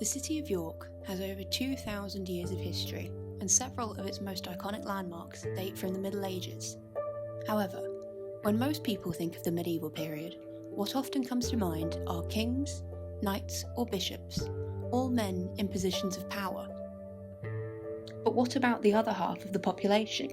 The city of York has over 2,000 years of history, and several of its most iconic landmarks date from the Middle Ages. However, when most people think of the medieval period, what often comes to mind are kings, knights, or bishops, all men in positions of power. But what about the other half of the population?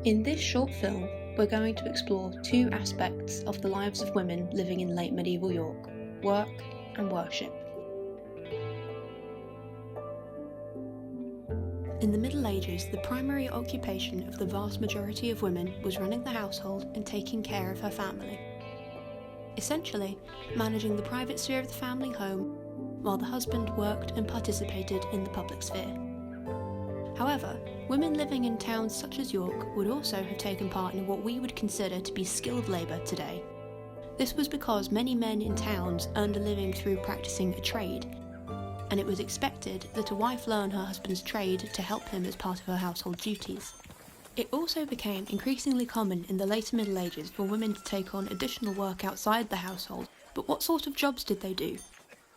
In this short film, we're going to explore two aspects of the lives of women living in late medieval York: work and worship. In the Middle Ages, the primary occupation of the vast majority of women was running the household and taking care of her family. Essentially, managing the private sphere of the family home, while the husband worked and participated in the public sphere. However, women living in towns such as York would also have taken part in what we would consider to be skilled labour today. This was because many men in towns earned a living through practising a trade, and it was expected that a wife learn her husband's trade to help him as part of her household duties. It also became increasingly common in the later Middle Ages for women to take on additional work outside the household, but what sort of jobs did they do?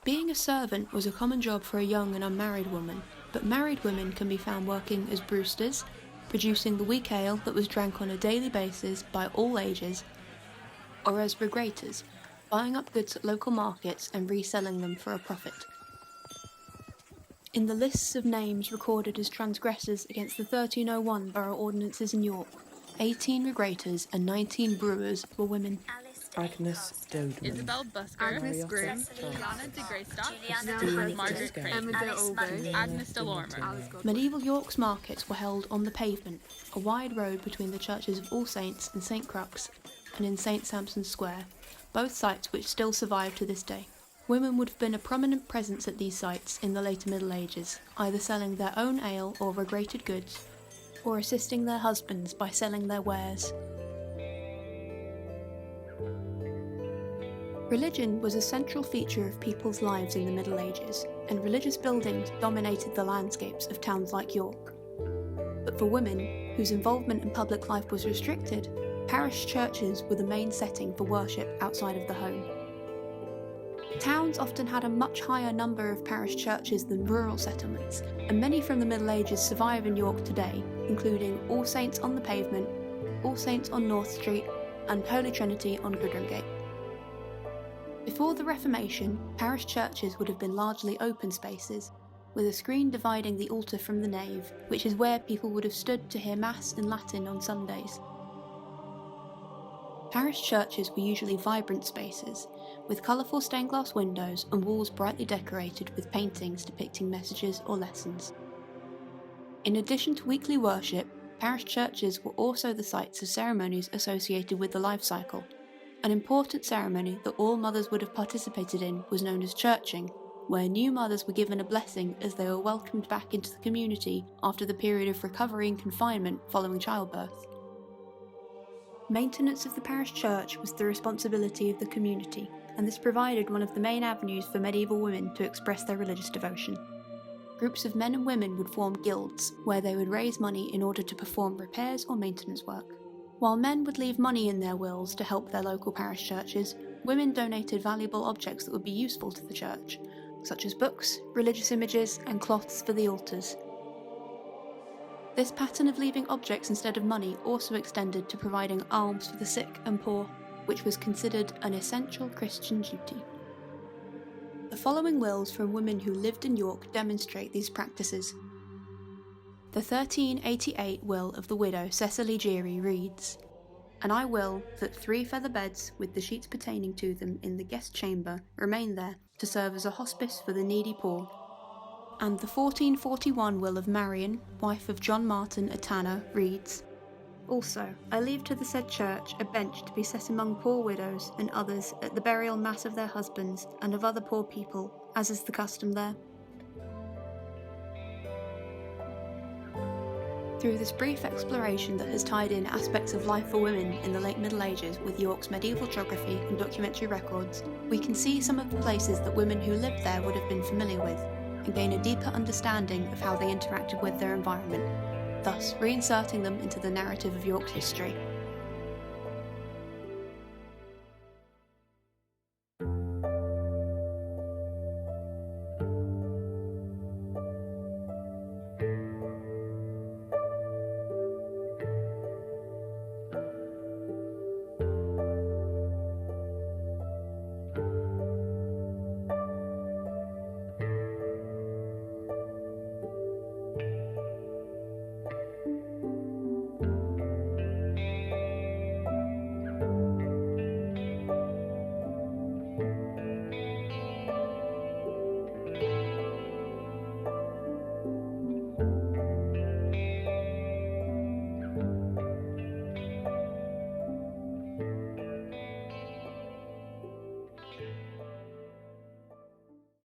Being a servant was a common job for a young and unmarried woman, but married women can be found working as brewsters, producing the weak ale that was drank on a daily basis by all ages, or as regrators, buying up goods at local markets and reselling them for a profit. In the lists of names recorded as transgressors against the 1301 borough ordinances in York, 18 regrators and 19 brewers were women. Agnes Dodeman, Isabel Busker, Agnes Grimm, Grimm, Jana de Greystock, Juliana Margaret Tesco, Crane, Emma de Olbe, Agnes Delormer. Medieval York's markets were held on the pavement, a wide road between the churches of All Saints and St Crux, and in St Sampson's Square, both sites which still survive to this day. Women would have been a prominent presence at these sites in the later Middle Ages, either selling their own ale or regrated goods, or assisting their husbands by selling their wares. Religion was a central feature of people's lives in the Middle Ages, and religious buildings dominated the landscapes of towns like York. But for women, whose involvement in public life was restricted, parish churches were the main setting for worship outside of the home. Towns often had a much higher number of parish churches than rural settlements, and many from the Middle Ages survive in York today, including All Saints on the Pavement, All Saints on North Street, and Holy Trinity on Goodramgate. Before the Reformation, parish churches would have been largely open spaces, with a screen dividing the altar from the nave, which is where people would have stood to hear Mass in Latin on Sundays. Parish churches were usually vibrant spaces, with colourful stained glass windows and walls brightly decorated with paintings depicting messages or lessons. In addition to weekly worship, parish churches were also the sites of ceremonies associated with the life cycle. An important ceremony that all mothers would have participated in was known as churching, where new mothers were given a blessing as they were welcomed back into the community after the period of recovery and confinement following childbirth. Maintenance of the parish church was the responsibility of the community, and this provided one of the main avenues for medieval women to express their religious devotion. Groups of men and women would form guilds, where they would raise money in order to perform repairs or maintenance work. While men would leave money in their wills to help their local parish churches, women donated valuable objects that would be useful to the church, such as books, religious images, and cloths for the altars. This pattern of leaving objects instead of money also extended to providing alms for the sick and poor, which was considered an essential Christian duty. The following wills from women who lived in York demonstrate these practices. The 1388 will of the widow Cecily Geary reads, "And I will that 3 feather beds with the sheets pertaining to them in the guest chamber remain there to serve as a hospice for the needy poor." And the 1441 will of Marion, wife of John Martin a tanner, reads, "Also, I leave to the said church a bench to be set among poor widows and others at the burial mass of their husbands and of other poor people, as is the custom there." Through this brief exploration that has tied in aspects of life for women in the late Middle Ages with York's medieval geography and documentary records, we can see some of the places that women who lived there would have been familiar with, and gain a deeper understanding of how they interacted with their environment, thus reinserting them into the narrative of York's history.